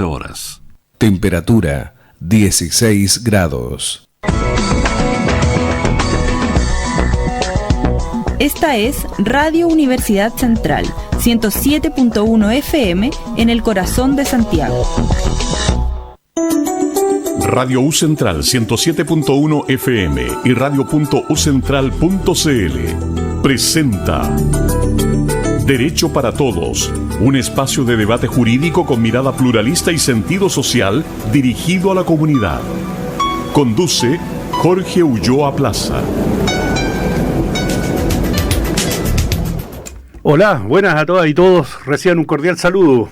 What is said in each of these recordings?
horas. Temperatura 16 grados. Esta es Radio Universidad Central, 107.1 FM en el corazón de Santiago. Radio U Central 107.1 FM y radio.ucentral.cl presenta Derecho para Todos, un espacio de debate jurídico con mirada pluralista y sentido social dirigido a la comunidad. Conduce Jorge Ulloa Plaza. Hola, buenas a todas y todos. Reciban un cordial saludo.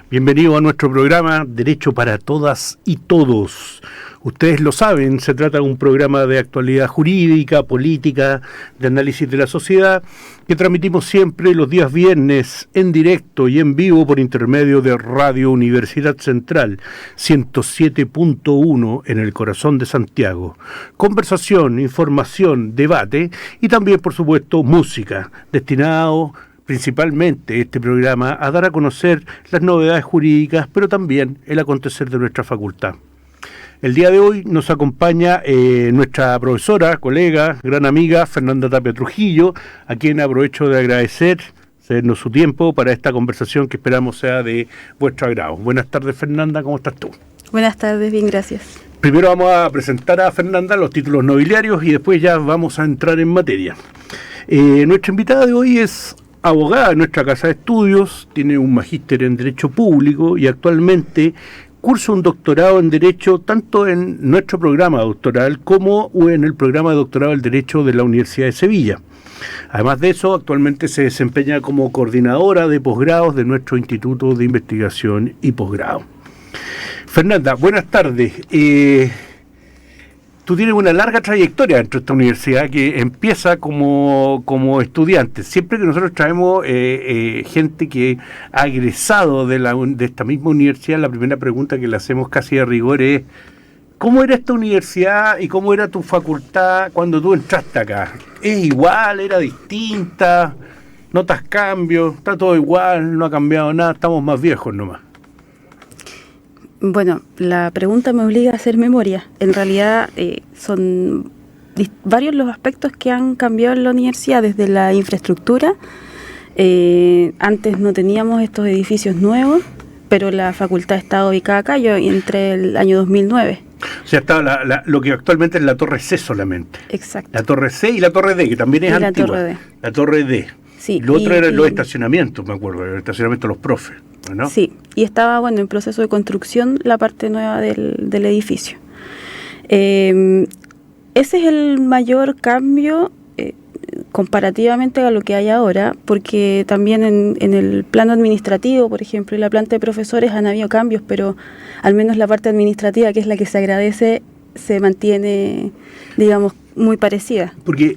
Bienvenido a nuestro programa Derecho para Todas y Todos. Ustedes lo saben, se trata de un programa de actualidad jurídica, política, de análisis de la sociedad, que transmitimos siempre los días viernes en directo y en vivo por intermedio de Radio Universidad Central 107.1 en el corazón de Santiago. Conversación, información, debate y también, por supuesto, música, destinado principalmente este programa a dar a conocer las novedades jurídicas, pero también el acontecer de nuestra facultad. El día de hoy nos acompaña nuestra profesora, colega, gran amiga, Fernanda Tapia Trujillo, a quien aprovecho de agradecer cedernos su tiempo para esta conversación que esperamos sea de vuestro agrado. Buenas tardes, Fernanda, ¿cómo estás tú? Buenas tardes, bien, gracias. Primero vamos a presentar a Fernanda los títulos nobiliarios y después ya vamos a entrar en materia. Nuestra invitada de hoy es abogada en nuestra casa de estudios, tiene un magíster en Derecho Público y actualmente cursa un doctorado en Derecho tanto en nuestro programa doctoral como en el programa de doctorado del Derecho de la Universidad de Sevilla. Además de eso, actualmente se desempeña como coordinadora de posgrados de nuestro Instituto de Investigación y Posgrado. Fernanda, buenas tardes. Tú tienes una larga trayectoria dentro de esta universidad que empieza como estudiante. Siempre que nosotros traemos gente que ha egresado de esta misma universidad, la primera pregunta que le hacemos casi de rigor es ¿cómo era esta universidad y cómo era tu facultad cuando tú entraste acá? ¿Es igual? ¿Era distinta? ¿Notas cambios? ¿Está todo igual? ¿No ha cambiado nada? ¿Estamos más viejos nomás? Bueno, la pregunta me obliga a hacer memoria. En realidad son varios los aspectos que han cambiado en la universidad, desde la infraestructura. Antes no teníamos estos edificios nuevos, pero la facultad estaba ubicada acá. Yo entré el año 2009. O sea, estaba lo que actualmente es la Torre C solamente. Exacto. La Torre C y la Torre D, que también es antigua. La Torre D. La Torre D. Sí, Lo otro eran los estacionamientos, me acuerdo, el estacionamiento de los profes, ¿no? Sí, y estaba en proceso de construcción la parte nueva del edificio. Ese es el mayor cambio comparativamente a lo que hay ahora, porque también en el plano administrativo, por ejemplo, y la planta de profesores han habido cambios, pero al menos la parte administrativa, que es la que se agradece, se mantiene, digamos, muy parecida. Porque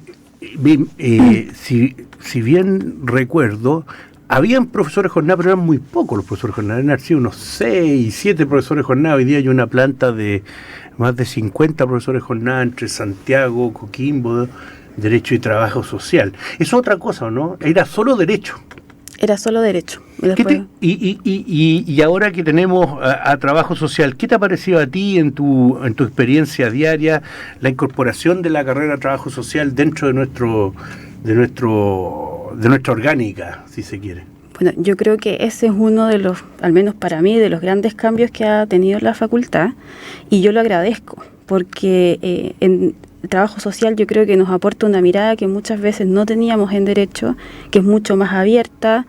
si bien recuerdo, habían profesores jornada, pero eran muy pocos los profesores jornada. Han sido unos 6, 7 profesores jornada. Hoy día hay una planta de más de 50 profesores jornada entre Santiago, Coquimbo, Derecho y Trabajo Social. Es otra cosa, ¿no? Era solo Derecho. Era solo Derecho. Y ahora que tenemos a Trabajo Social, ¿qué te ha parecido a ti en tu experiencia diaria la incorporación de la carrera de Trabajo Social dentro de nuestra orgánica, si se quiere? Bueno, yo creo que ese es uno de los, al menos para mí, de los grandes cambios que ha tenido la facultad, y yo lo agradezco, porque en Trabajo Social yo creo que nos aporta una mirada que muchas veces no teníamos en Derecho, que es mucho más abierta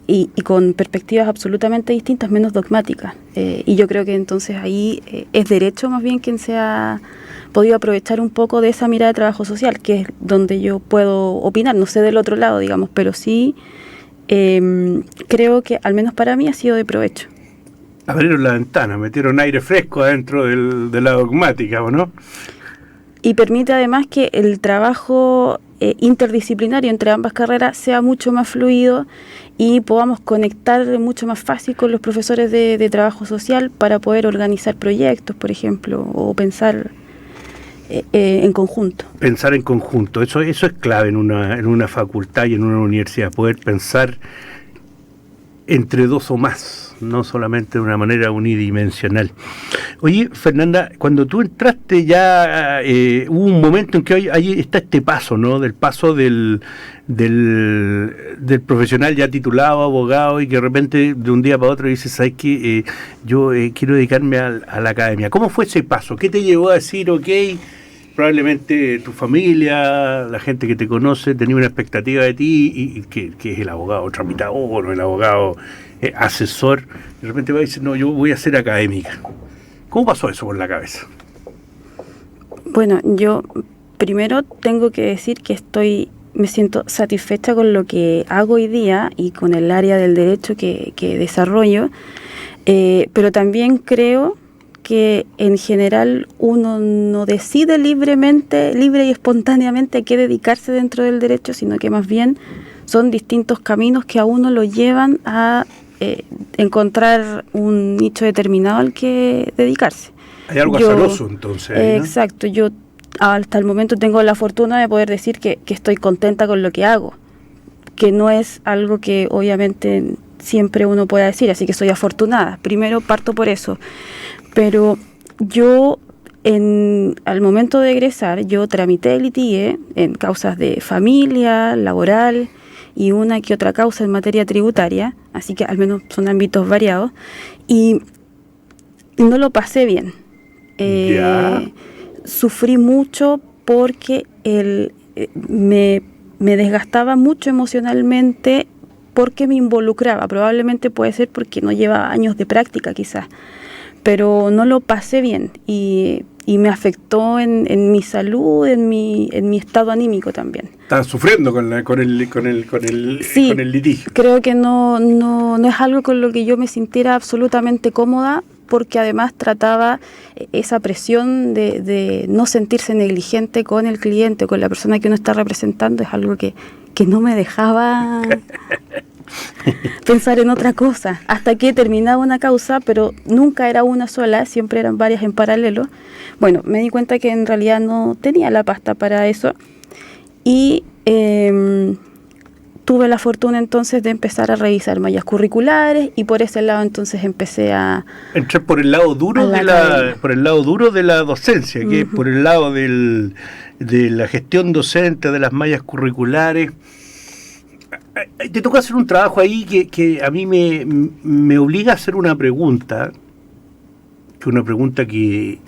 y con perspectivas absolutamente distintas, menos dogmáticas. Y yo creo que entonces ahí es Derecho más bien quien se ha podido aprovechar un poco de esa mirada de Trabajo Social, que es donde yo puedo opinar, no sé del otro lado, digamos, pero sí creo que al menos para mí ha sido de provecho. Abrieron la ventana, metieron aire fresco adentro de la dogmática, ¿o no? Y permite además que el trabajo interdisciplinario entre ambas carreras sea mucho más fluido y podamos conectar mucho más fácil con los profesores de trabajo social para poder organizar proyectos, por ejemplo, o pensar en conjunto. Pensar en conjunto, eso es clave en una facultad y en una universidad, poder pensar entre dos o más. no solamente de una manera unidimensional. Oye, Fernanda, cuando tú entraste ya hubo un momento en que ahí está este paso, ¿no? Del paso del profesional ya titulado, abogado, y que de repente de un día para otro dices, ¿sabes qué? Yo quiero dedicarme a la academia. ¿Cómo fue ese paso? ¿Qué te llevó a decir, ok, probablemente tu familia, la gente que te conoce, tenía una expectativa de ti, y que es el abogado tramitador o el abogado asesor, de repente va a decir, no, yo voy a ser académica? ¿Cómo pasó eso por la cabeza? Bueno, yo primero tengo que decir que me siento satisfecha con lo que hago hoy día y con el área del derecho que desarrollo, pero también creo que en general uno no decide libre y espontáneamente a qué dedicarse dentro del derecho, sino que más bien son distintos caminos que a uno lo llevan a encontrar un nicho determinado al que dedicarse. Hay algo azaroso entonces, ¿no? Exacto, yo hasta el momento tengo la fortuna de poder decir que estoy contenta con lo que hago, que no es algo que obviamente siempre uno pueda decir, así que soy afortunada. Primero parto por eso. Pero yo, al momento de egresar, yo tramité el ITIE en causas de familia, laboral y una que otra causa en materia tributaria, así que al menos son ámbitos variados, y no lo pasé bien. Sufrí mucho porque me desgastaba mucho emocionalmente porque me involucraba. Probablemente puede ser porque no llevaba años de práctica quizás, pero no lo pasé bien y me afectó en mi salud, en mi estado anímico también. ¿Estás sufriendo con el litigio? Creo que no es algo con lo que yo me sintiera absolutamente cómoda, porque además trataba esa presión de no sentirse negligente con el cliente, con la persona que uno está representando, es algo que no me dejaba pensar en otra cosa, hasta que terminaba una causa, pero nunca era una sola, siempre eran varias en paralelo. Bueno, me di cuenta que en realidad no tenía la pasta para eso y tuve la fortuna entonces de empezar a revisar mallas curriculares y por ese lado entonces empecé a... Entrar por el lado duro por el lado duro de la docencia, que es por el lado de la gestión docente, de las mallas curriculares. Te toca hacer un trabajo ahí que a mí me obliga a hacer una pregunta, que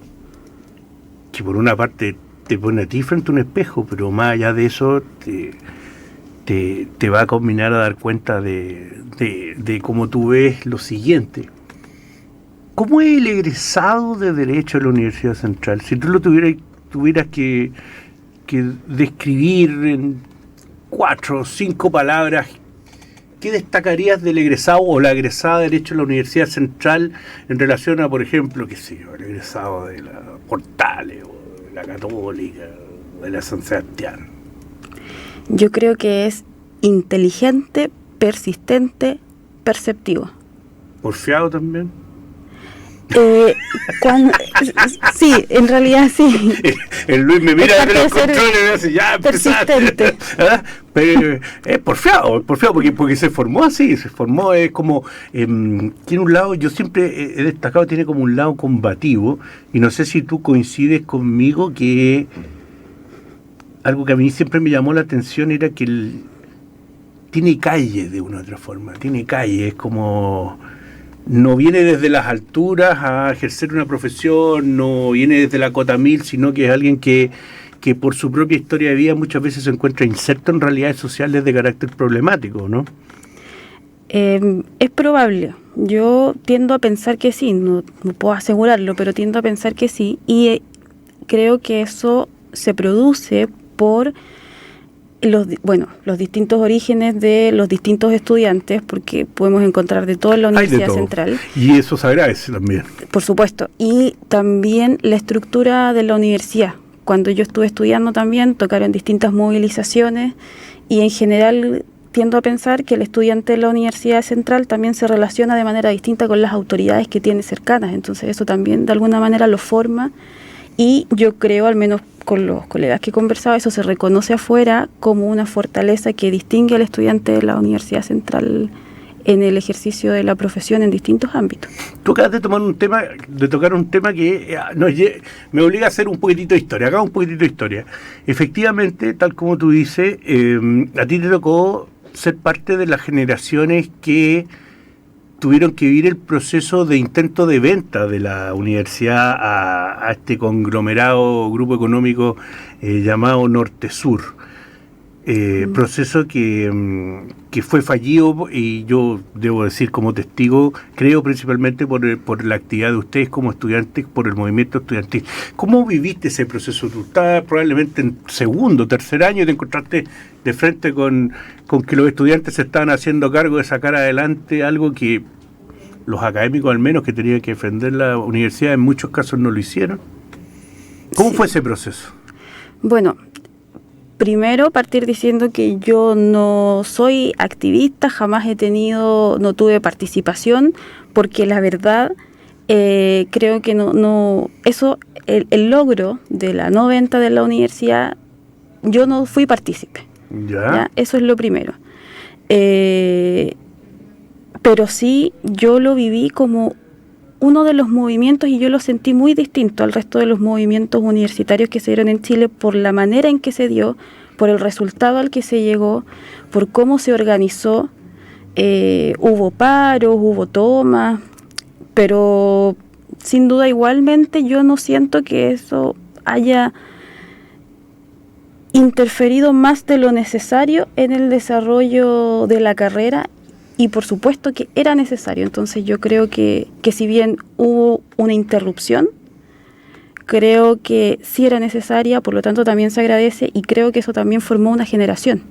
por una parte te pone a ti frente a un espejo, pero más allá de eso te va a combinar a dar cuenta de cómo tú ves lo siguiente. ¿Cómo es el egresado de Derecho de la Universidad Central? Si tú lo tuvieras que describir en 4 o 5 palabras, ¿qué destacarías del egresado o la egresada de Derecho de la Universidad Central en relación a, por ejemplo, el egresado de la Portales o de la Católica o de la San Sebastián? Yo creo que es inteligente, persistente, perceptivo. ¿Porfiado también? Sí, en realidad sí. El Luis me mira de los controles y me hace, ya empezaste. ¿Ah? Pero es porfiado porque se formó así, es como, tiene un lado, yo siempre he destacado, tiene como un lado combativo, y no sé si tú coincides conmigo que algo que a mí siempre me llamó la atención era que tiene calle de una u otra forma, es como... No viene desde las alturas a ejercer una profesión, no viene desde la cota 1000, sino que es alguien que por su propia historia de vida muchas veces se encuentra inserto en realidades sociales de carácter problemático, ¿no? Es probable. Yo tiendo a pensar que sí, no puedo asegurarlo, pero tiendo a pensar que sí, y creo que eso se produce por los distintos orígenes de los distintos estudiantes, porque podemos encontrar de todo en la Universidad Central. Y eso se agradece también. Por supuesto. Y también la estructura de la universidad. Cuando yo estuve estudiando también, tocaron distintas movilizaciones y en general tiendo a pensar que el estudiante de la Universidad Central también se relaciona de manera distinta con las autoridades que tiene cercanas. Entonces eso también de alguna manera lo forma y yo creo, al menos con los colegas que he conversado, eso se reconoce afuera como una fortaleza que distingue al estudiante de la Universidad Central en el ejercicio de la profesión en distintos ámbitos. Tú acabas de tocar un tema que me obliga a hacer un poquitito de historia. Acá un poquitito de historia. Efectivamente, tal como tú dices, a ti te tocó ser parte de las generaciones que tuvieron que vivir el proceso de intento de venta de la universidad a este conglomerado grupo económico llamado Norte Sur. Proceso que fue fallido, y yo debo decir como testigo, creo principalmente por la actividad de ustedes como estudiantes, por el movimiento estudiantil. ¿Cómo viviste ese proceso? Tú estabas probablemente en segundo, tercer año y te encontraste de frente con que los estudiantes se estaban haciendo cargo de sacar adelante algo que los académicos, al menos que tenían que defender la universidad, en muchos casos no lo hicieron. ¿Cómo fue ese proceso? Bueno, primero partir diciendo que yo no soy activista, jamás no tuve participación, porque la verdad creo que el logro de la no venta de la universidad, yo no fui partícipe. ¿Ya? Eso es lo primero. Pero sí, yo lo viví como uno de los movimientos, y yo lo sentí muy distinto al resto de los movimientos universitarios que se dieron en Chile, por la manera en que se dio, por el resultado al que se llegó, por cómo se organizó. Hubo paros, hubo tomas, pero sin duda igualmente yo no siento que eso haya interferido más de lo necesario en el desarrollo de la carrera. Y por supuesto que era necesario. Entonces yo creo que si bien hubo una interrupción, creo que sí era necesaria, por lo tanto también se agradece, y creo que eso también formó una generación.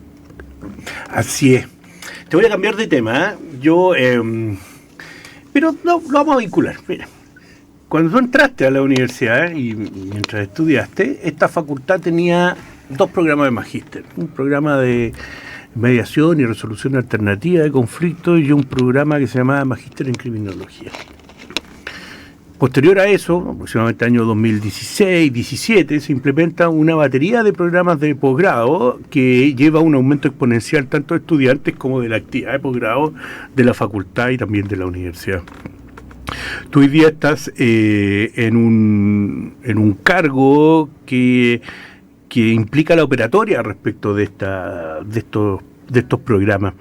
Así es. Te voy a cambiar de tema, pero no lo vamos a vincular. Mira, cuando tú entraste a la universidad y mientras estudiaste, esta facultad tenía 2 programas de magíster. Un programa de mediación y resolución alternativa de conflictos y un programa que se llamaba Magíster en Criminología. Posterior a eso, aproximadamente año 2016-17, se implementa una batería de programas de posgrado que lleva a un aumento exponencial tanto de estudiantes como de la actividad de posgrado de la facultad y también de la universidad. Tú hoy día estás en un cargo que implica la operatoria respecto de estos programas.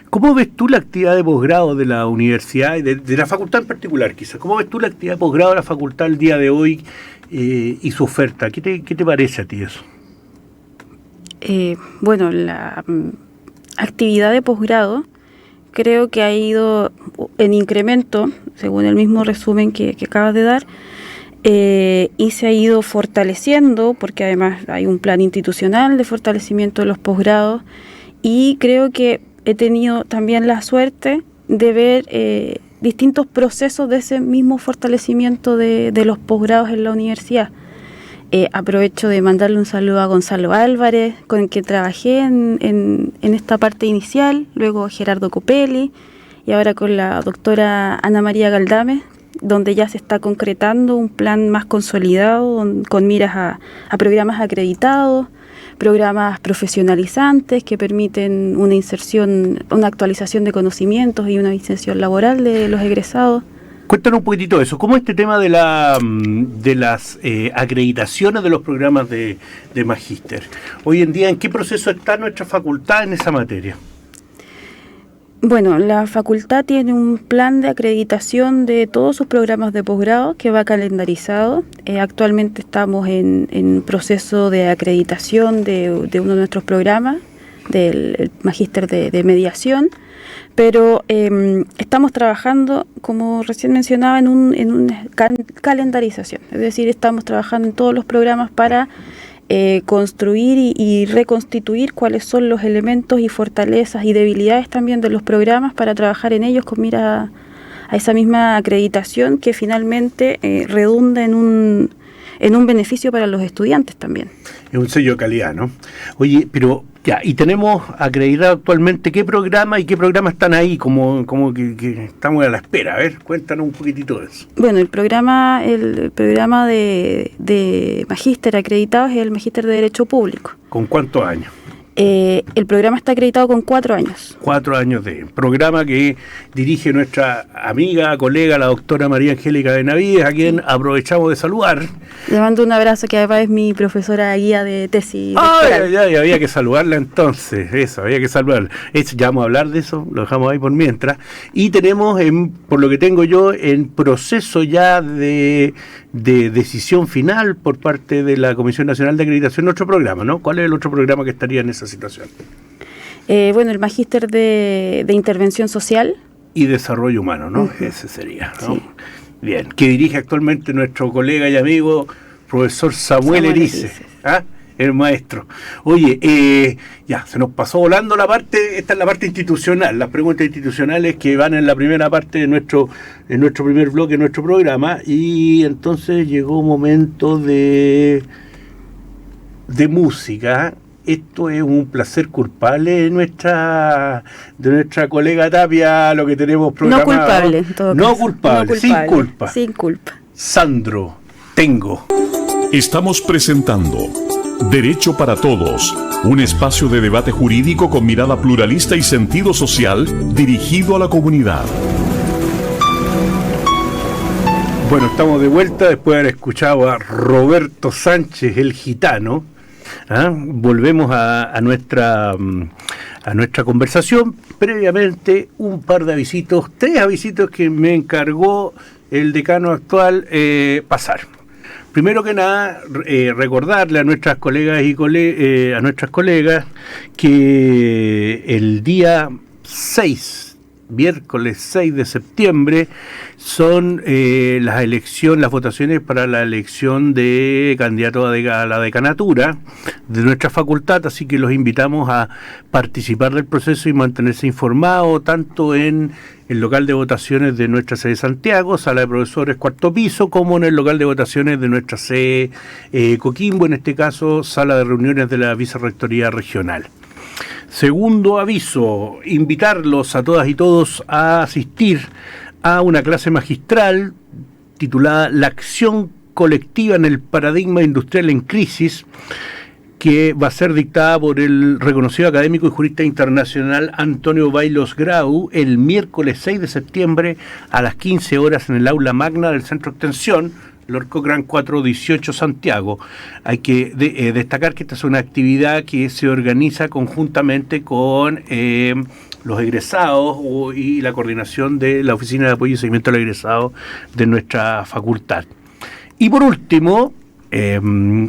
¿Cómo ves tú la actividad de posgrado de la universidad y de la facultad en particular, quizás? ¿Cómo ves tú la actividad de posgrado de la facultad el día de hoy y su oferta? ¿Qué te parece a ti eso? Bueno, la actividad de posgrado creo que ha ido en incremento, según el mismo resumen que acabas de dar, y se ha ido fortaleciendo, porque además hay un plan institucional de fortalecimiento de los posgrados, y creo que he tenido también la suerte de ver distintos procesos de ese mismo fortalecimiento de los posgrados en la universidad. Aprovecho de mandarle un saludo a Gonzalo Álvarez, con el que trabajé en esta parte inicial, luego a Gerardo Copelli, y ahora con la doctora Ana María Galdame, donde ya se está concretando un plan más consolidado, con miras a programas acreditados, programas profesionalizantes que permiten una inserción, una actualización de conocimientos y una inserción laboral de los egresados. Cuéntanos un poquitito de eso. ¿Cómo es este tema de las acreditaciones de los programas de magíster? Hoy en día, ¿en qué proceso está nuestra facultad en esa materia? Bueno, la facultad tiene un plan de acreditación de todos sus programas de posgrado que va calendarizado. Actualmente estamos en proceso de acreditación de uno de nuestros programas, del magíster de mediación, pero estamos trabajando, como recién mencionaba, en una calendarización. Es decir, estamos trabajando en todos los programas para construir y reconstituir cuáles son los elementos y fortalezas y debilidades también de los programas, para trabajar en ellos con mira a esa misma acreditación que finalmente redunda en un beneficio para los estudiantes también. Es un sello de calidad, ¿no? Oye, pero ya, y tenemos acreditado actualmente qué programa y qué programas están ahí, como que estamos a la espera. A ver, cuéntanos un poquitito de eso. Bueno, el programa de magíster acreditado es el magíster de Derecho Público. ¿Con cuántos años? El programa está acreditado con 4 años. 4 años de programa que dirige nuestra amiga, colega, la doctora María Angélica Benavides, a quien aprovechamos de saludar. Le mando un abrazo, que además es mi profesora guía de tesis. Ya, había que saludarla entonces, eso, había que saludarla. Ya vamos a hablar de eso, lo dejamos ahí por mientras. Y tenemos, por lo que tengo yo, en proceso ya de decisión final por parte de la Comisión Nacional de Acreditación nuestro programa, ¿no? ¿Cuál es el otro programa que estaría en esa situación? Bueno, el magíster de intervención social y desarrollo humano, ¿no? Ese sería, ¿no? Sí. Bien, que dirige actualmente nuestro colega y amigo profesor Samuel Erice, ¿ah? El maestro. Oye, ya, se nos pasó volando la parte, esta es la parte institucional, las preguntas institucionales que van en la primera parte de nuestro primer bloque, de nuestro programa, y entonces llegó un momento de música. Esto es un placer culpable de nuestra colega Tapia, lo que tenemos programado. No culpable, en todo no caso. Culpable, sin culpa. Sin culpa. Sandro, tengo. Estamos presentando Derecho para Todos, un espacio de debate jurídico con mirada pluralista y sentido social dirigido a la comunidad. Bueno, estamos de vuelta después de haber escuchado a Roberto Sánchez, el gitano. Volvemos a nuestra conversación. Previamente, un par de avisitos, 3 avisitos que me encargó el decano actual pasar. Primero que nada, recordarle a nuestras colegas y a nuestras colegas que el día 6, miércoles 6 de septiembre, son las votaciones para la elección de candidato a la decanatura de nuestra facultad, así que los invitamos a participar del proceso y mantenerse informados, tanto en el local de votaciones de nuestra sede Santiago, sala de profesores 4º piso, como en el local de votaciones de nuestra sede Coquimbo, en este caso sala de reuniones de la Vicerrectoría Regional. Segundo aviso, invitarlos a todas y todos a asistir a una clase magistral titulada La acción colectiva en el paradigma industrial en crisis, que va a ser dictada por el reconocido académico y jurista internacional Antonio Bailos Grau el miércoles 6 de septiembre a las 15 horas en el aula magna del Centro Extensión, Lord Cochrane 418 Santiago. Hay que destacar que esta es una actividad que se organiza conjuntamente con los egresados y la coordinación de la Oficina de Apoyo y Seguimiento al Egresado de nuestra facultad. Y por último,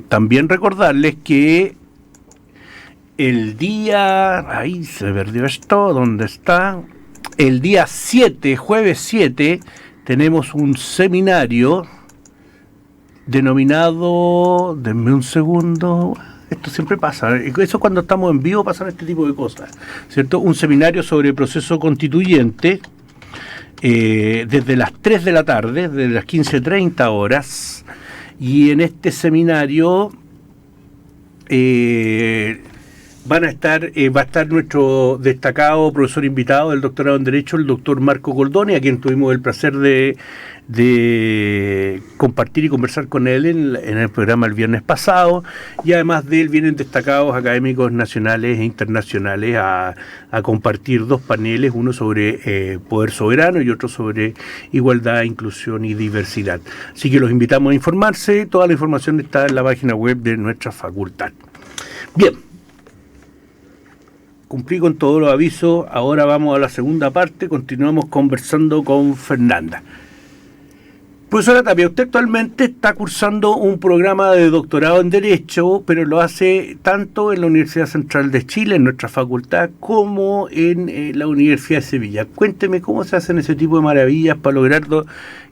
también recordarles que el día... Ahí se me perdió esto, ¿dónde está? El día 7, jueves 7, tenemos un seminario denominado... Denme un segundo... Esto siempre pasa, eso cuando estamos en vivo pasan este tipo de cosas, ¿cierto? Un seminario sobre proceso constituyente desde las 3 de la tarde, desde las 15:30 horas, y en este seminario va a estar nuestro destacado profesor invitado del doctorado en Derecho, el doctor Marco Goldoni, a quien tuvimos el placer de compartir y conversar con él en el programa el viernes pasado, y además de él vienen destacados académicos nacionales e internacionales a compartir 2 paneles, uno sobre poder soberano y otro sobre igualdad, inclusión y diversidad. Así que los invitamos a informarse, toda la información está en la página web de nuestra facultad. Bien, cumplí con todos los avisos, ahora vamos a la segunda parte, continuamos conversando con Fernanda. Profesora Tapia, usted actualmente está cursando un programa de doctorado en Derecho, pero lo hace tanto en la Universidad Central de Chile, en nuestra facultad, como en la Universidad de Sevilla. Cuénteme cómo se hacen ese tipo de maravillas para lograr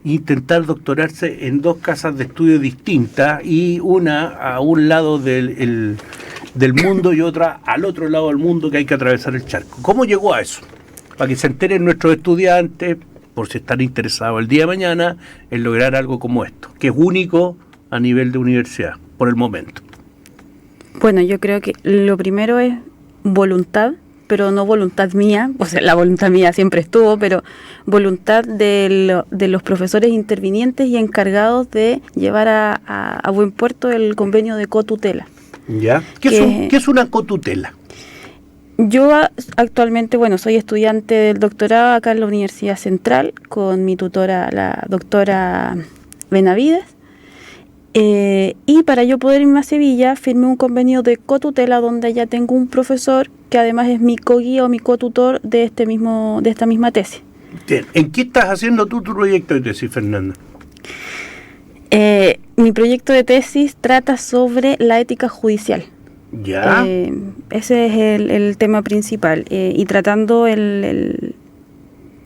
intentar doctorarse en 2 casas de estudio distintas, y una a un lado del mundo y otra al otro lado del mundo, que hay que atravesar el charco. ¿Cómo llegó a eso? Para que se enteren nuestros estudiantes, por si están interesados el día de mañana en lograr algo como esto, que es único a nivel de universidad, por el momento. Bueno, yo creo que lo primero es voluntad, pero no voluntad mía, o sea, la voluntad mía siempre estuvo, pero voluntad de los profesores intervinientes y encargados de llevar a buen puerto el convenio de cotutela. ¿Ya? ¿Qué es una cotutela? Yo actualmente, soy estudiante del doctorado acá en la Universidad Central con mi tutora, la doctora Benavides. Y para yo poder irme a Sevilla, firmé un convenio de cotutela donde ya tengo un profesor que además es mi coguía o mi cotutor de esta misma tesis. Bien. ¿En qué estás haciendo tú tu proyecto de tesis, Fernanda? Mi proyecto de tesis trata sobre la ética judicial. Ya. Ese es el tema principal, y tratando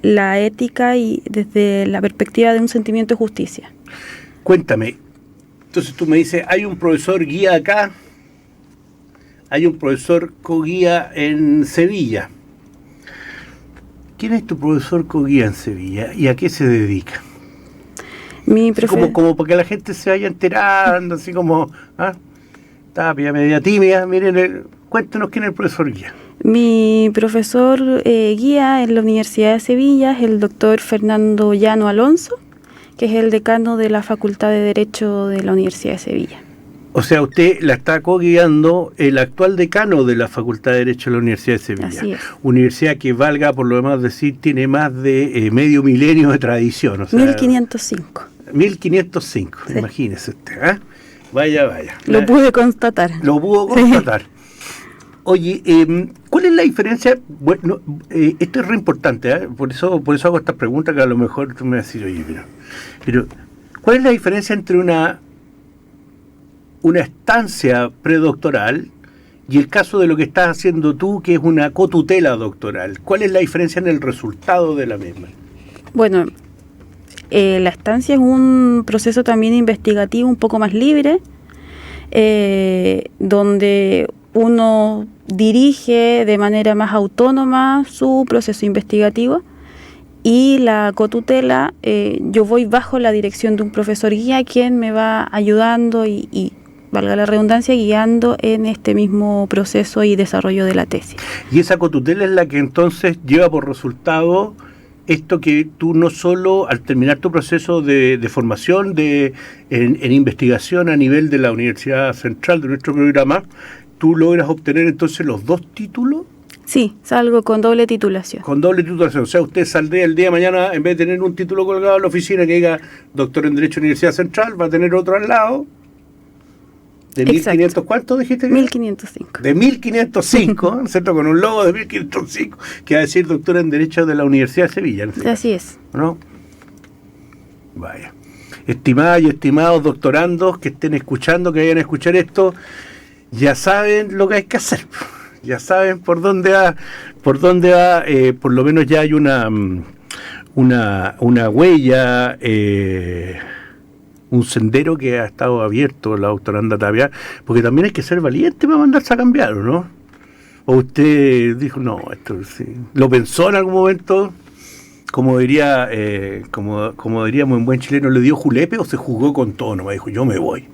la ética y desde la perspectiva de un sentimiento de justicia. Cuéntame, entonces tú me dices, hay un profesor guía acá, hay un profesor coguía en Sevilla. ¿Quién es tu profesor coguía en Sevilla y a qué se dedica? Como para que la gente se vaya enterando, así como... Tapia, media tímida. Miren, cuéntenos quién es el profesor guía. Mi profesor guía en la Universidad de Sevilla es el doctor Fernando Llano Alonso, que es el decano de la Facultad de Derecho de la Universidad de Sevilla. O sea, usted la está co-guiando el actual decano de la Facultad de Derecho de la Universidad de Sevilla. Así es. Universidad que, valga por lo demás decir, tiene más de medio milenio de tradición. O sea, 1505. 1505, sí. Imagínese usted, Vaya. Lo pude constatar. Lo pudo constatar. Sí. Oye, ¿cuál es la diferencia? Bueno, esto es re importante, por eso hago esta pregunta que a lo mejor tú me vas a decir, oye, pero ¿cuál es la diferencia entre una estancia predoctoral y el caso de lo que estás haciendo tú, que es una cotutela doctoral? ¿Cuál es la diferencia en el resultado de la misma? Bueno, la estancia es un proceso también investigativo un poco más libre, donde uno dirige de manera más autónoma su proceso investigativo, y la cotutela, yo voy bajo la dirección de un profesor guía quien me va ayudando y valga la redundancia, guiando en este mismo proceso y desarrollo de la tesis. Y esa cotutela es la que entonces lleva por resultado esto, que tú no solo al terminar tu proceso de formación en investigación a nivel de la Universidad Central, de nuestro programa, tú logras obtener entonces los 2 títulos. Sí, salgo con doble titulación. Con doble titulación, o sea, usted saldría el día de mañana, en vez de tener un título colgado en la oficina que diga doctor en Derecho Universidad Central, va a tener otro al lado. ¿De 1500 cuánto dijiste? 1505. De 1505, ¿cierto? Con un logo de 1505, que va a decir doctor en Derecho de la Universidad de Sevilla. Así es. ¿No? Vaya. Estimadas y estimados doctorandos que estén escuchando, que vayan a escuchar esto, ya saben lo que hay que hacer. Ya saben por dónde va, por lo menos ya hay una huella, un sendero que ha estado abierto la doctoranda Tapia, porque también hay que ser valiente para mandarse a cambiar, ¿o no? ¿O usted dijo, no, esto sí? ¿Lo pensó en algún momento? Como diría, como diríamos en buen chileno, ¿le dio julepe o se jugó con todo? No me dijo, yo me voy.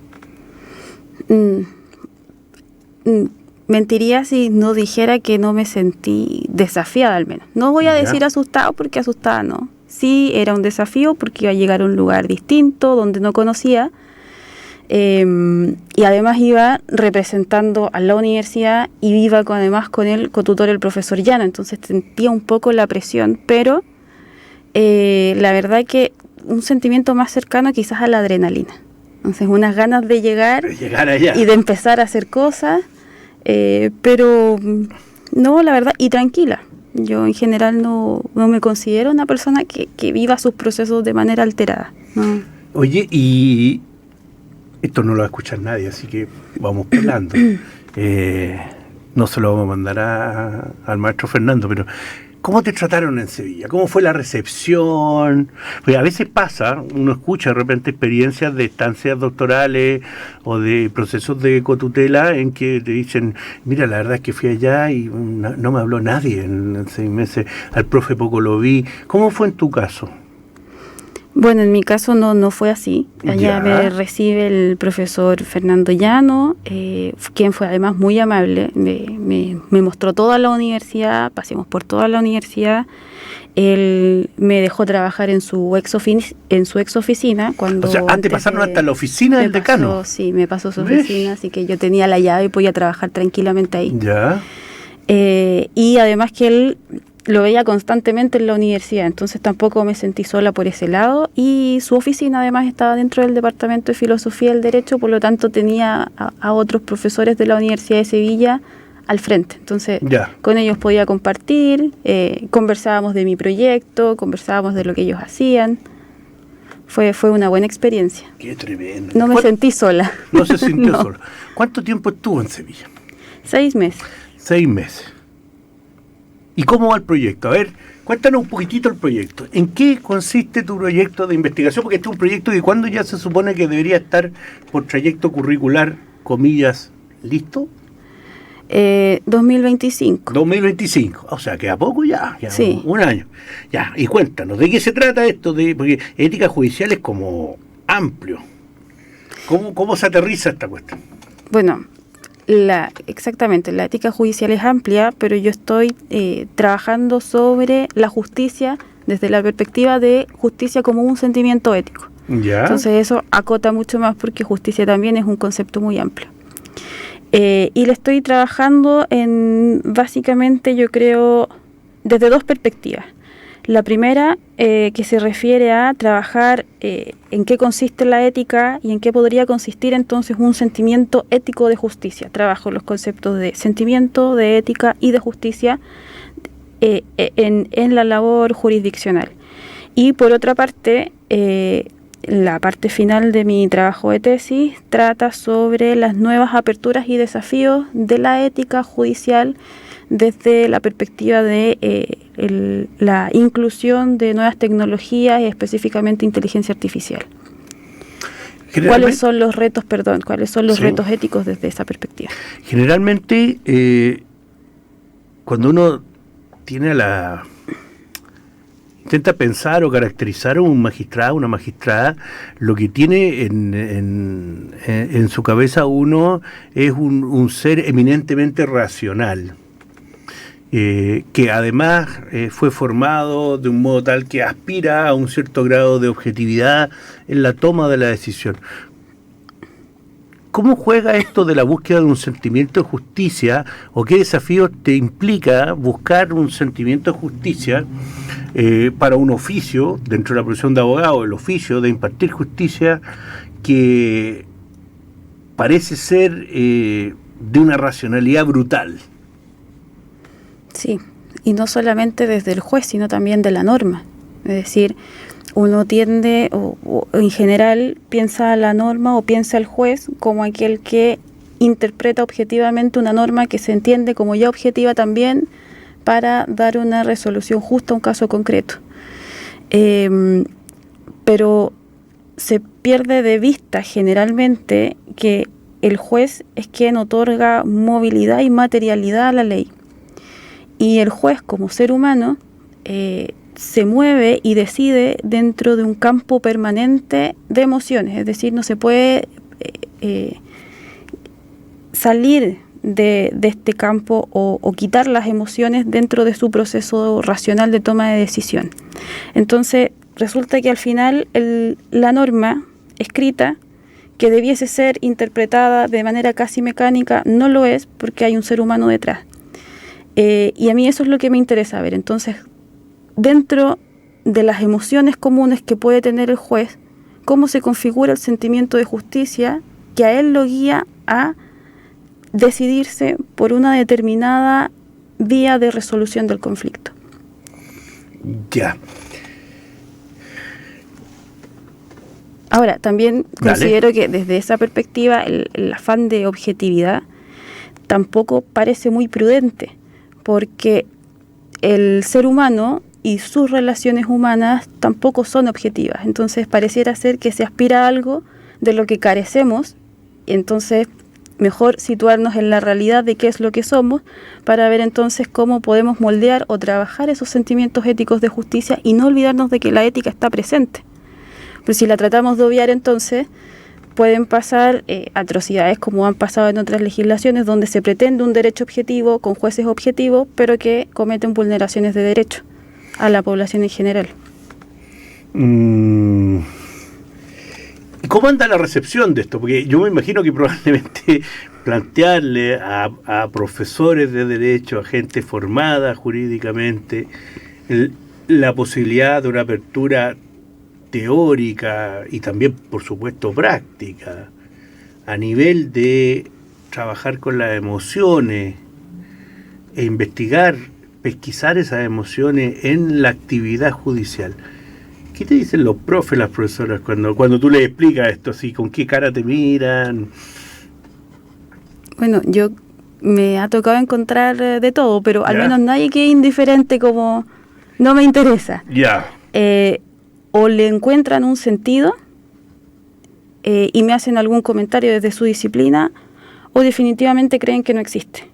Mentiría si no dijera que no me sentí desafiada, al menos. No voy a decir asustado, porque asustada no. Sí, era un desafío porque iba a llegar a un lugar distinto, donde no conocía, y además iba representando a la universidad y iba además con el cotutor, el profesor Llano, entonces sentía un poco la presión, pero la verdad que un sentimiento más cercano quizás a la adrenalina. Entonces unas ganas de llegar allá y de empezar a hacer cosas, pero no, la verdad, y tranquila. Yo en general no me considero una persona que viva sus procesos de manera alterada. No. Oye, y esto no lo va a escuchar nadie, así que vamos pelando. No se lo vamos a mandar al maestro Fernando, pero ¿cómo te trataron en Sevilla? ¿Cómo fue la recepción? Pues a veces pasa, uno escucha de repente experiencias de estancias doctorales o de procesos de cotutela en que te dicen, mira, la verdad es que fui allá y no me habló nadie en 6 meses, al profe poco lo vi. ¿Cómo fue en tu caso? Bueno, en mi caso no fue así. Allá me recibe el profesor Fernando Llano, quien fue además muy amable. Me mostró toda la universidad, paseamos por toda la universidad. Él me dejó trabajar en su ex oficina. Cuando o sea, antes pasaron hasta la oficina del decano. Sí, me pasó su oficina, así que yo tenía la llave y podía trabajar tranquilamente ahí. Ya. Y además que él lo veía constantemente en la universidad, entonces tampoco me sentí sola por ese lado, y su oficina además estaba dentro del Departamento de Filosofía del Derecho, por lo tanto tenía a otros profesores de la Universidad de Sevilla al frente, entonces con ellos podía compartir, conversábamos de mi proyecto, conversábamos de lo que ellos hacían. Fue una buena experiencia. Qué tremendo. No me sentí sola. No se sintió sola. ¿Cuánto tiempo estuvo en Sevilla? 6 meses. 6 meses. ¿Y cómo va el proyecto? A ver, cuéntanos un poquitito el proyecto. ¿En qué consiste tu proyecto de investigación? Porque este es un proyecto que cuando ya se supone que debería estar por trayecto curricular, comillas, ¿listo? 2025. 2025, o sea, que a poco ya sí. Un año. Ya, y cuéntanos, ¿de qué se trata esto? Porque ética judicial es como amplio. ¿Cómo se aterriza esta cuestión? Bueno, exactamente, la ética judicial es amplia, pero yo estoy trabajando sobre la justicia desde la perspectiva de justicia como un sentimiento ético. ¿Ya? Entonces eso acota mucho más porque justicia también es un concepto muy amplio. Y le estoy trabajando básicamente, yo creo, desde 2 perspectivas. La primera, que se refiere a trabajar en qué consiste la ética y en qué podría consistir entonces un sentimiento ético de justicia. Trabajo los conceptos de sentimiento, de ética y de justicia en la labor jurisdiccional. Y por otra parte, la parte final de mi trabajo de tesis trata sobre las nuevas aperturas y desafíos de la ética judicial desde la perspectiva de la inclusión de nuevas tecnologías y específicamente inteligencia artificial. ¿Cuáles son los retos, retos éticos desde esa perspectiva? Generalmente, cuando uno tiene intenta pensar o caracterizar a un magistrado, una magistrada, lo que tiene en su cabeza uno es un ser eminentemente racional, que además fue formado de un modo tal que aspira a un cierto grado de objetividad en la toma de la decisión. ¿Cómo juega esto de la búsqueda de un sentimiento de justicia, o qué desafíos te implica buscar un sentimiento de justicia para un oficio, dentro de la profesión de abogado, el oficio de impartir justicia, que parece ser de una racionalidad brutal? Sí, y no solamente desde el juez, sino también de la norma. Es decir, uno tiende, o en general, piensa a la norma o piensa al juez como aquel que interpreta objetivamente una norma que se entiende como ya objetiva también para dar una resolución justa a un caso concreto. Pero se pierde de vista generalmente que el juez es quien otorga movilidad y materialidad a la ley. Y el juez, como ser humano, se mueve y decide dentro de un campo permanente de emociones, es decir, no se puede salir de este campo o quitar las emociones dentro de su proceso racional de toma de decisión. Entonces, resulta que al final la norma escrita, que debiese ser interpretada de manera casi mecánica, no lo es porque hay un ser humano detrás. Y a mí eso es lo que me interesa ver. Entonces, dentro de las emociones comunes que puede tener el juez, cómo se configura el sentimiento de justicia que a él lo guía a decidirse por una determinada vía de resolución del conflicto. Ya. Ahora, también considero que desde esa perspectiva el afán de objetividad tampoco parece muy prudente, porque el ser humano y sus relaciones humanas tampoco son objetivas. Entonces pareciera ser que se aspira a algo de lo que carecemos, entonces mejor situarnos en la realidad de qué es lo que somos para ver entonces cómo podemos moldear o trabajar esos sentimientos éticos de justicia y no olvidarnos de que la ética está presente. Pero si la tratamos de obviar, entonces pueden pasar atrocidades como han pasado en otras legislaciones donde se pretende un derecho objetivo con jueces objetivos, pero que cometen vulneraciones de derecho a la población en general. ¿Y cómo anda la recepción de esto? Porque yo me imagino que probablemente plantearle a profesores de derecho, a gente formada jurídicamente, la posibilidad de una apertura teórica y también, por supuesto, práctica, a nivel de trabajar con las emociones e investigar, pesquisar esas emociones en la actividad judicial. ¿Qué te dicen los profes, las profesoras, cuando tú les explicas esto así? ¿Con qué cara te miran? Bueno, yo me ha tocado encontrar de todo, pero al menos nadie que es indiferente como no me interesa. Ya. O le encuentran un sentido y me hacen algún comentario desde su disciplina, o definitivamente creen que no existe.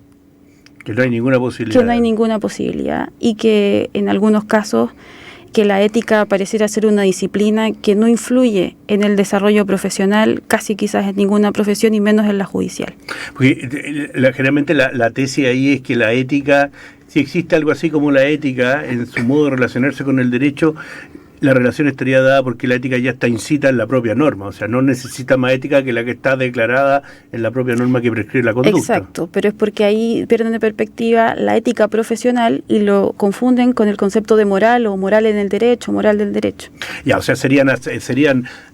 Que no hay ninguna posibilidad. Que no hay ninguna posibilidad y que en algunos casos que la ética pareciera ser una disciplina que no influye en el desarrollo profesional, casi quizás en ninguna profesión y menos en la judicial. Porque generalmente la tesis ahí es que la ética, si existe algo así como la ética en su modo de relacionarse con el derecho, la relación estaría dada porque la ética ya está incita en la propia norma, o sea, no necesita más ética que la que está declarada en la propia norma que prescribe la conducta. Exacto, pero es porque ahí pierden de perspectiva la ética profesional y lo confunden con el concepto de moral o moral en el derecho, moral del derecho. Ya, o sea, serían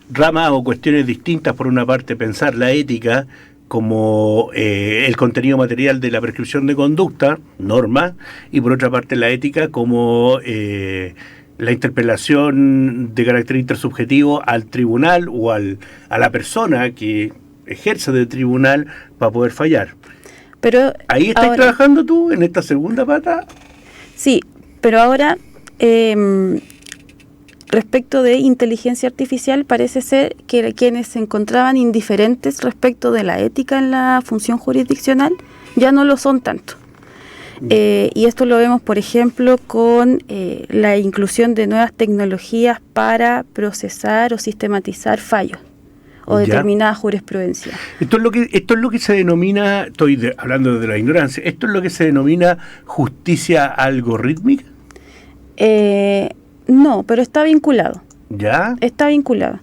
ramas o cuestiones distintas. Por una parte, pensar la ética como el contenido material de la prescripción de conducta, norma, y por otra parte la ética como la interpelación de carácter intersubjetivo al tribunal o a la persona que ejerce de tribunal para poder fallar. Pero ¿ahí estás trabajando tú, en esta segunda pata? Sí, pero ahora, respecto de inteligencia artificial, parece ser que quienes se encontraban indiferentes respecto de la ética en la función jurisdiccional ya no lo son tanto. Y esto lo vemos, por ejemplo, con la inclusión de nuevas tecnologías para procesar o sistematizar fallos o determinada jurisprudencia. Esto es lo que se denomina, hablando de la ignorancia, esto es lo que se denomina justicia algorítmica. No, pero está vinculado. ¿Ya? Está vinculado.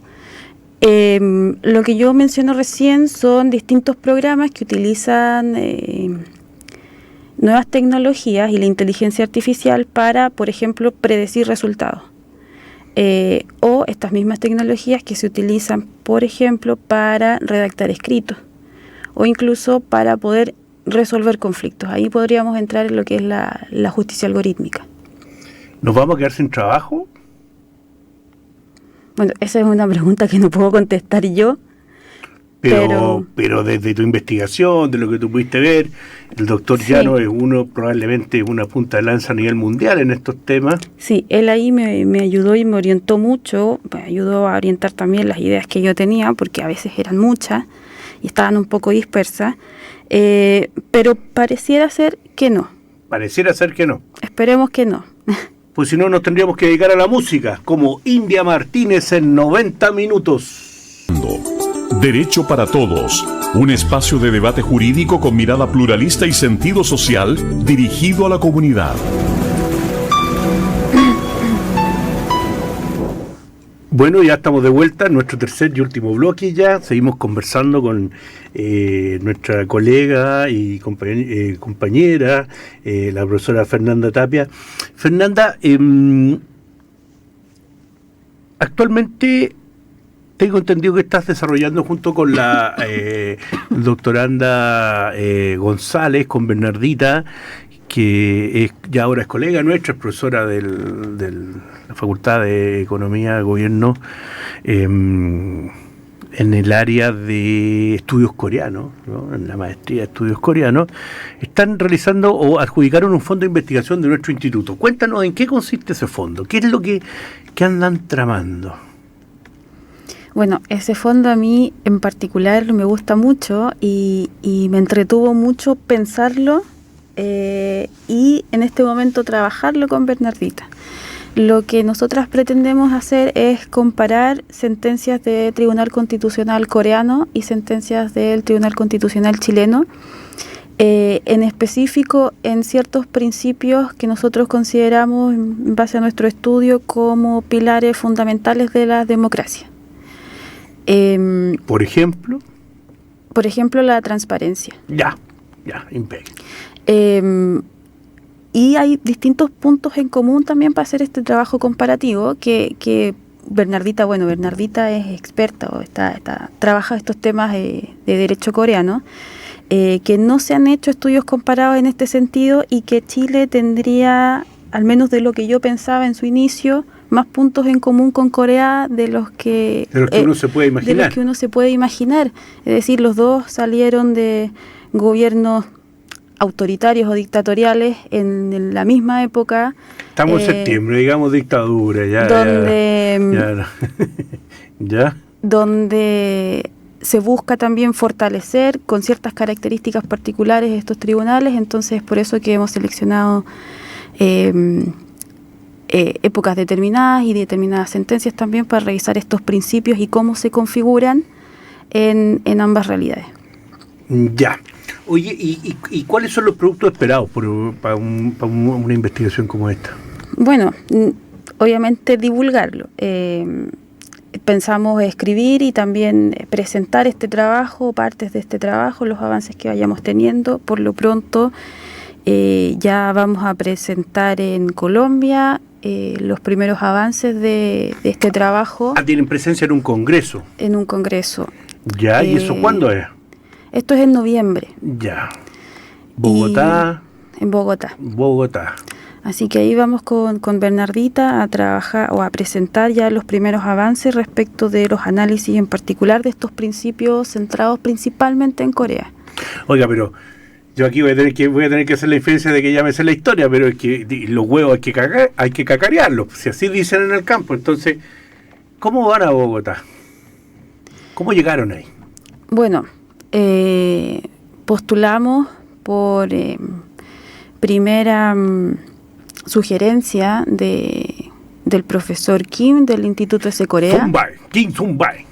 Lo que yo menciono recién son distintos programas que utilizan nuevas tecnologías y la inteligencia artificial para, por ejemplo, predecir resultados. O estas mismas tecnologías que se utilizan, por ejemplo, para redactar escritos o incluso para poder resolver conflictos. Ahí podríamos entrar en lo que es la justicia algorítmica. ¿Nos vamos a quedar sin trabajo? Bueno, esa es una pregunta que no puedo contestar yo. Pero desde tu investigación, de lo que tú pudiste ver, el doctor Llano es probablemente una punta de lanza a nivel mundial en estos temas. Sí, él ahí me ayudó y me orientó mucho, me ayudó a orientar también las ideas que yo tenía, porque a veces eran muchas y estaban un poco dispersas, pero pareciera ser que no. Pareciera ser que no. Esperemos que no. Pues si no, nos tendríamos que dedicar a la música, como India Martínez en 90 minutos. Derecho para Todos, un espacio de debate jurídico con mirada pluralista y sentido social dirigido a la comunidad. Bueno, ya estamos de vuelta en nuestro tercer y último bloque ya. Seguimos conversando con nuestra colega y compañera, la profesora Fernanda Tapia. Fernanda, actualmente tengo entendido que estás desarrollando junto con la doctoranda González, con Bernardita, que ya ahora es colega nuestra, es profesora de la Facultad de Economía y Gobierno, en el área de estudios coreanos, ¿no? En la maestría de estudios coreanos, están realizando o adjudicaron un fondo de investigación de nuestro instituto. Cuéntanos en qué consiste ese fondo, qué es lo que andan tramando. Bueno, ese fondo a mí en particular me gusta mucho y me entretuvo mucho pensarlo y en este momento trabajarlo con Bernardita. Lo que nosotras pretendemos hacer es comparar sentencias del Tribunal Constitucional coreano y sentencias del Tribunal Constitucional chileno, en específico en ciertos principios que nosotros consideramos, en base a nuestro estudio, como pilares fundamentales de la democracia. Por ejemplo, Por ejemplo, la transparencia. Ya, impecable. Y hay distintos puntos en común también para hacer este trabajo comparativo que Bernardita es experta o trabaja estos temas de derecho coreano, que no se han hecho estudios comparados en este sentido y que Chile tendría, al menos de lo que yo pensaba en su inicio, más puntos en común con Corea de los que uno se puede imaginar. De los que uno se puede imaginar. Es decir, los dos salieron de gobiernos autoritarios o dictatoriales en la misma época. Estamos en septiembre, digamos dictadura, donde se busca también fortalecer con ciertas características particulares estos tribunales, entonces es por eso que hemos seleccionado épocas determinadas y determinadas sentencias también para revisar estos principios y cómo se configuran en ambas realidades. Ya. Oye, ¿y cuáles son los productos esperados para una investigación como esta? Bueno, obviamente divulgarlo. Pensamos escribir y también presentar este trabajo, partes de este trabajo, los avances que vayamos teniendo. Por lo pronto ya vamos a presentar en Colombia los primeros avances de este trabajo. ¿Tienen presencia en un congreso? En un congreso. Ya, ¿y eso cuándo es? Esto es en noviembre. Ya. ¿Bogotá? En Bogotá. Bogotá. Así que ahí vamos con Bernardita a trabajar o a presentar ya los primeros avances respecto de los análisis en particular de estos principios centrados principalmente en Corea. Oiga, pero yo aquí voy a tener que hacer la diferencia de que ya me sé la historia, pero es que los huevos hay que cacarearlos, si así dicen en el campo. Entonces, ¿cómo van a Bogotá? ¿Cómo llegaron ahí? Bueno, postulamos por primera sugerencia del profesor Kim del Instituto S. Corea. Kim Sun-bae,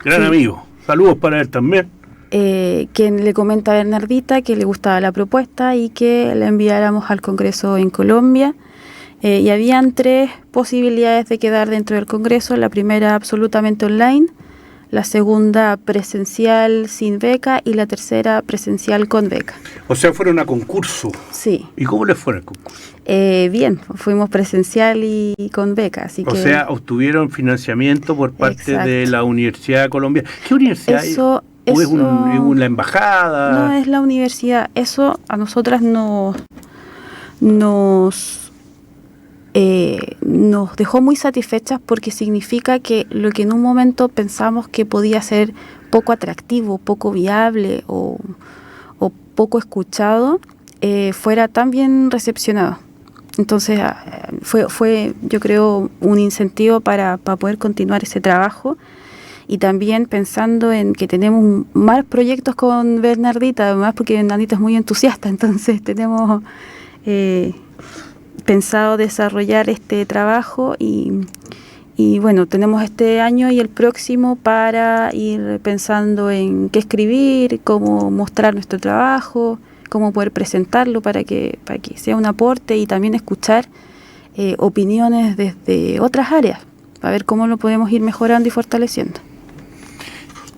gran amigo. Saludos para él también. Quien le comenta a Bernardita que le gustaba la propuesta y que la enviáramos al Congreso en Colombia. Y habían 3 posibilidades de quedar dentro del Congreso. La primera absolutamente online, la segunda presencial sin beca y la tercera presencial con beca. O sea, fueron a concurso. Sí. ¿Y cómo les fue el concurso? Bien, fuimos presencial y con beca. Así o sea, obtuvieron financiamiento por parte de la Universidad de Colombia. ¿Qué universidad es? ¿O es la embajada? No, es la universidad. Eso a nosotras nos dejó muy satisfechas porque significa que lo que en un momento pensamos que podía ser poco atractivo, poco viable o poco escuchado, fuera tan bien recepcionado. Entonces fue yo creo un incentivo para poder continuar ese trabajo y también pensando en que tenemos más proyectos con Bernardita, además porque Bernardita es muy entusiasta, entonces tenemos pensado desarrollar este trabajo y bueno, tenemos este año y el próximo para ir pensando en qué escribir, cómo mostrar nuestro trabajo, cómo poder presentarlo para que sea un aporte y también escuchar opiniones desde otras áreas, para ver cómo lo podemos ir mejorando y fortaleciendo.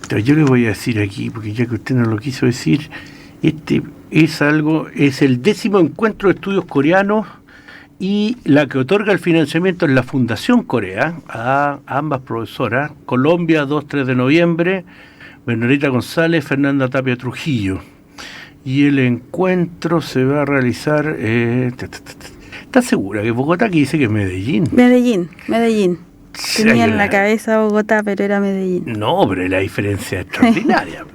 Pero yo le voy a decir aquí, porque ya que usted no lo quiso decir, es el 10º encuentro de estudios coreanos y la que otorga el financiamiento es la Fundación Corea a ambas profesoras, Colombia 2-3 de noviembre, Bernardita González, Fernanda Tapia Trujillo. Y el encuentro se va a realizar... ¿Estás segura que Bogotá? Que dice que es Medellín. Medellín. Tenía en la cabeza Bogotá, pero era Medellín. No, pero la diferencia es extraordinaria.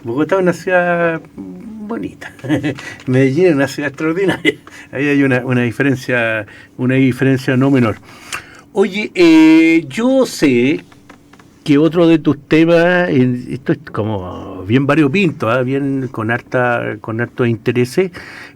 Bogotá es una ciudad bonita. Medellín es una ciudad extraordinaria. Ahí hay una diferencia no menor. Oye, yo sé que otro de tus temas, esto es como bien variopinto, bien con harto interés,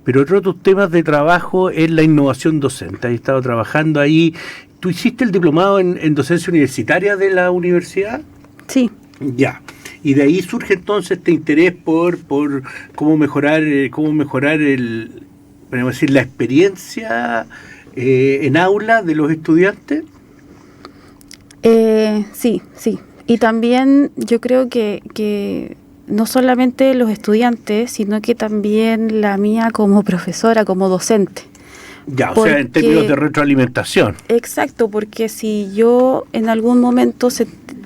pero otro de tus temas de trabajo es la innovación docente. Has estado trabajando ahí. ¿Tú hiciste el diplomado en docencia universitaria de la universidad? Sí. Ya. Y de ahí surge entonces este interés por cómo mejorar podemos decir, la experiencia en aula de los estudiantes. Sí. Y también yo creo que no solamente los estudiantes, sino que también la mía como profesora, como docente. Ya, o sea, en términos de retroalimentación. Exacto, porque si yo en algún momento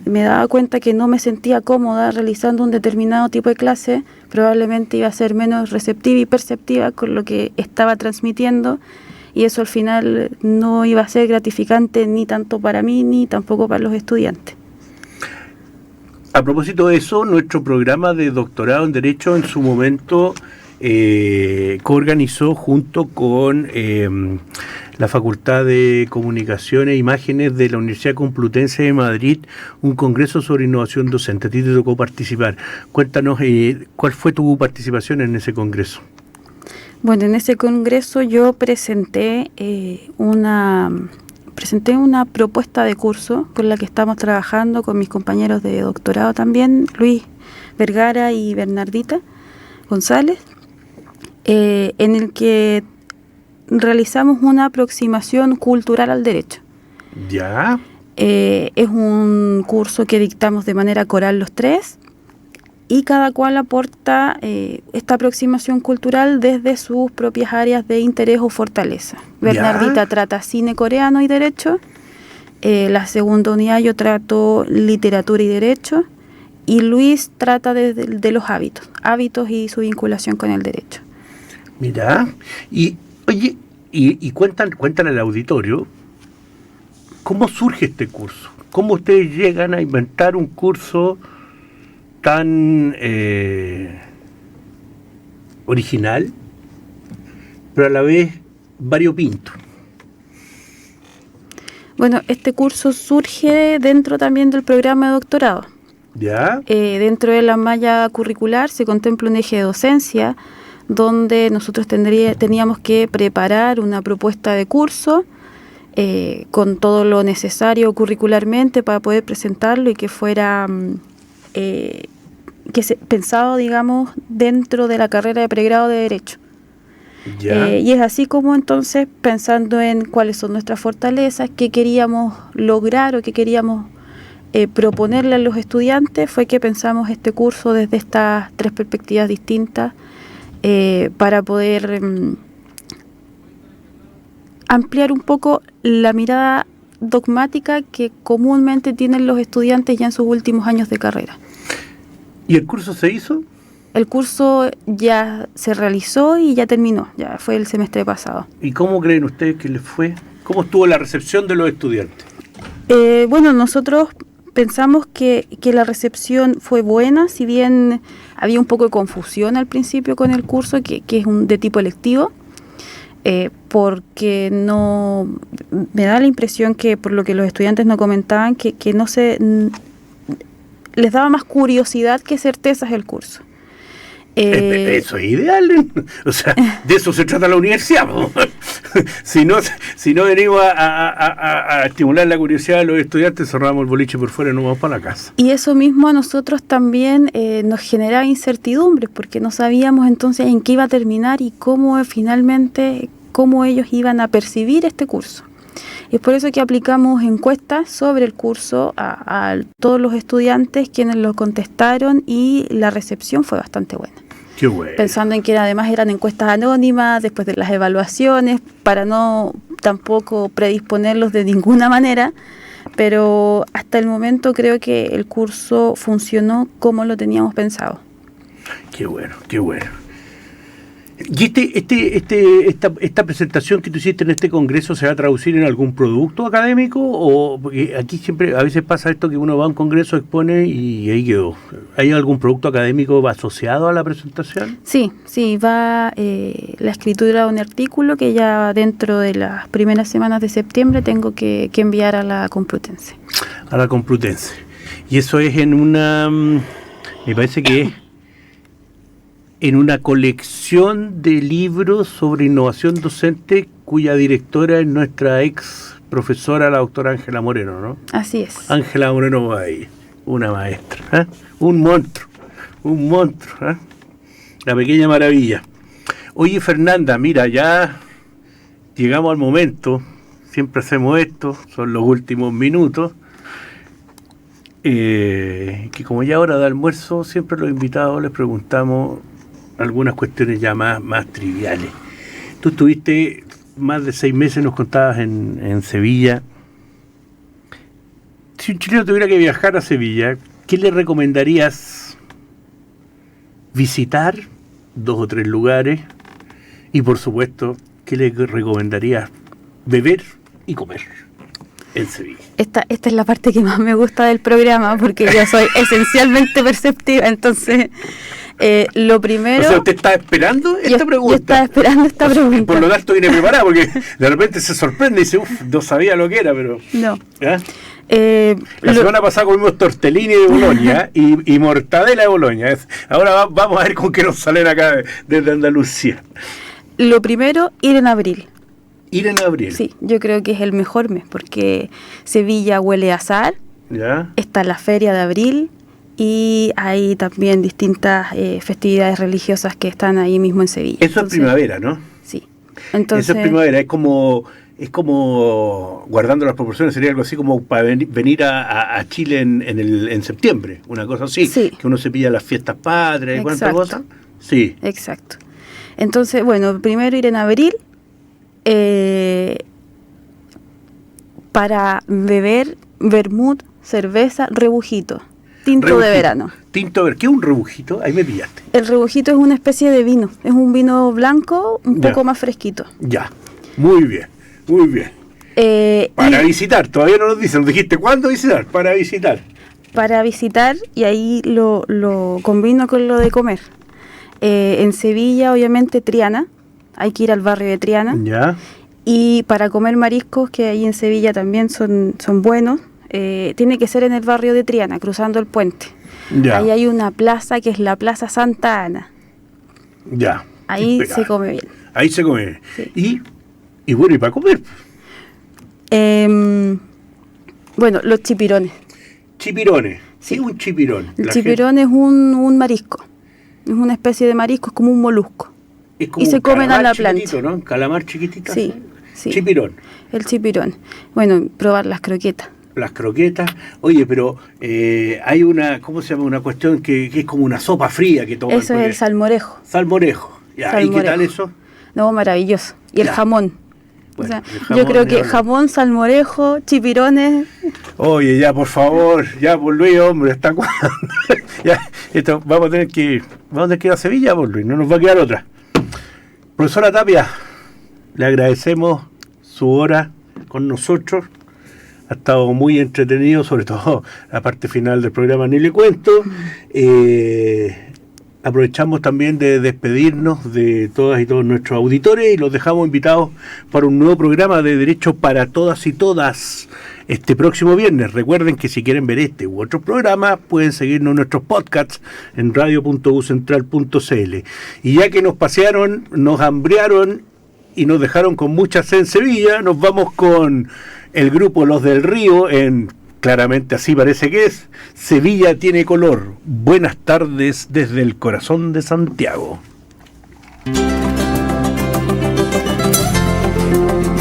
me daba cuenta que no me sentía cómoda realizando un determinado tipo de clase, probablemente iba a ser menos receptiva y perceptiva con lo que estaba transmitiendo, y eso al final no iba a ser gratificante ni tanto para mí ni tampoco para los estudiantes. A propósito de eso, nuestro programa de doctorado en Derecho en su momento coorganizó junto con la Facultad de Comunicación e Imágenes de la Universidad Complutense de Madrid un congreso sobre innovación docente. A ti te tocó participar. Cuéntanos cuál fue tu participación en ese congreso. Bueno, en ese congreso yo presenté una propuesta de curso con la que estamos trabajando con mis compañeros de doctorado también, Luis Vergara y Bernardita González, en el que realizamos una aproximación cultural al derecho. ¿Ya? Es un curso que dictamos de manera coral los tres, y cada cual aporta esta aproximación cultural desde sus propias áreas de interés o fortaleza. Bernardita trata cine coreano y derecho, la segunda unidad yo trato literatura y derecho, y Luis trata de los hábitos y su vinculación con el derecho. Mira, y oye, y cuéntale al auditorio, ¿cómo surge este curso? ¿Cómo ustedes llegan a inventar un curso tan original, pero a la vez variopinto? Bueno, este curso surge dentro también del programa de doctorado. ¿Ya? Dentro de la malla curricular se contempla un eje de docencia donde nosotros teníamos que preparar una propuesta de curso con todo lo necesario curricularmente para poder presentarlo y que fuera pensado, digamos, dentro de la carrera de pregrado de Derecho. Y es así como entonces, pensando en cuáles son nuestras fortalezas, qué queríamos lograr o qué queríamos proponerle a los estudiantes, fue que pensamos este curso desde estas tres perspectivas distintas para poder ampliar un poco la mirada dogmática que comúnmente tienen los estudiantes ya en sus últimos años de carrera. ¿Y el curso se hizo? El curso ya se realizó y ya terminó, ya fue el semestre pasado. ¿Y cómo creen ustedes que les fue? ¿Cómo estuvo la recepción de los estudiantes? Bueno, nosotros pensamos que la recepción fue buena, si bien había un poco de confusión al principio con el curso, que es de tipo electivo, porque no me da la impresión que, por lo que los estudiantes nos comentaban, que no les daba más curiosidad que certezas el curso. Eso es ideal, o sea, de eso se trata la universidad. Si no venimos a estimular la curiosidad de los estudiantes, cerramos el boliche por fuera y nos vamos para la casa. Y eso mismo a nosotros también nos generaba incertidumbres, porque no sabíamos entonces en qué iba a terminar y cómo ellos iban a percibir este curso. Y es por eso que aplicamos encuestas sobre el curso a todos los estudiantes, quienes lo contestaron, y la recepción fue bastante buena. Qué bueno. Pensando en que además eran encuestas anónimas después de las evaluaciones, para no tampoco predisponerlos de ninguna manera, pero hasta el momento creo que el curso funcionó como lo teníamos pensado. Qué bueno, qué bueno. ¿Y esta presentación que tú hiciste en este congreso se va a traducir en algún producto académico? O porque aquí siempre, a veces pasa esto que uno va a un congreso, expone y ahí quedó. ¿Hay algún producto académico asociado a la presentación? Sí, va la escritura de un artículo que ya dentro de las primeras semanas de septiembre tengo que enviar a la Complutense. A la Complutense. Y eso es en una, me parece que es en una colección de libros sobre innovación docente cuya directora es nuestra ex profesora, la doctora Ángela Moreno, ¿no? Así es. Ángela Moreno va ahí, una maestra, un monstruo, la pequeña maravilla. Oye, Fernanda, mira, ya llegamos al momento, siempre hacemos esto, son los últimos minutos. que como ya hora de almuerzo, siempre los invitados les preguntamos algunas cuestiones ya más triviales. Tú estuviste más de 6 meses, nos contabas, en Sevilla. Si un chileno tuviera que viajar a Sevilla, ¿qué le recomendarías visitar? 2 o 3 lugares. Y por supuesto, ¿qué le recomendarías beber y comer en Sevilla? Esta es la parte que más me gusta del programa, porque yo soy esencialmente perceptiva, entonces lo primero... O sea, ¿usted está esperando esta pregunta? Yo estaba esperando esta pregunta. Por lo tanto viene preparada, porque de repente se sorprende y dice, no sabía lo que era, pero... No. ¿Ya? La semana pasada comimos tortellini de Bolonia y mortadela de Bolonia. Ahora vamos a ver con qué nos salen acá desde Andalucía. Lo primero, ir en abril. Ir en abril. Sí, yo creo que es el mejor mes, porque Sevilla huele a azahar, ¿ya? Está la feria de abril y hay también distintas festividades religiosas que están ahí mismo en Sevilla. Eso entonces, es primavera, ¿no? Sí. Entonces, eso es primavera, es como, guardando las proporciones, sería algo así como para venir a Chile en septiembre, una cosa así, sí. Que uno se pilla las fiestas patrias y cuántas cosas. Sí. Exacto. Entonces, bueno, primero ir en abril para beber vermut, cerveza, rebujito, tinto de verano. Tinto de verano. ¿Qué es un rebujito? Ahí me pillaste. El rebujito es una especie de vino, es un vino blanco un poco más fresquito. Ya, muy bien, muy bien. Para visitar, todavía no nos dicen, nos dijiste ¿cuándo visitar? Para visitar. Para visitar, y ahí lo combino con lo de comer. En Sevilla, obviamente, Triana, hay que ir al barrio de Triana. Ya. Y para comer mariscos, que ahí en Sevilla también son buenos, tiene que ser en el barrio de Triana, cruzando el puente. Ya. Ahí hay una plaza que es la Plaza Santa Ana. Ya. Ahí se come bien. Ahí se come bien. Sí. Y bueno, ¿y para comer? Bueno, los chipirones. Chipirones. Sí. ¿Qué es un chipirón? El chipirón es un marisco. Es una especie de marisco, es como un molusco. Es como y se comen a la plancha. ¿No? Calamar chiquitito. Sí, sí. Chipirón. El chipirón. Bueno, probar las croquetas. Las croquetas. Oye, pero hay una, ¿cómo se llama? Una cuestión que es como una sopa fría que toman. Eso es el salmorejo. Salmorejo. Ya. Salmorejo. ¿Y qué tal eso? No, maravilloso. Y el jamón. Bueno, o sea, el jamón, yo creo que jamón, salmorejo, chipirones. Oye, ya, por favor, ya, por Luis, hombre, ¿hasta cuándo? Ya, esto, vamos a tener que ir a Sevilla, por Luis, no nos va a quedar otra. Profesora Tapia, le agradecemos su hora con nosotros. Ha estado muy entretenido, sobre todo la parte final del programa, ni le cuento. Aprovechamos también de despedirnos de todas y todos nuestros auditores y los dejamos invitados para un nuevo programa de Derecho para Todas y Todas este próximo viernes. Recuerden que si quieren ver este u otros programas pueden seguirnos en nuestros podcasts en radio.ucentral.cl. Y ya que nos pasearon, nos hambrearon y nos dejaron con mucha sed en Sevilla, nos vamos con el grupo Los del Río en... Claramente así parece que es. Sevilla tiene color. Buenas tardes desde el corazón de Santiago.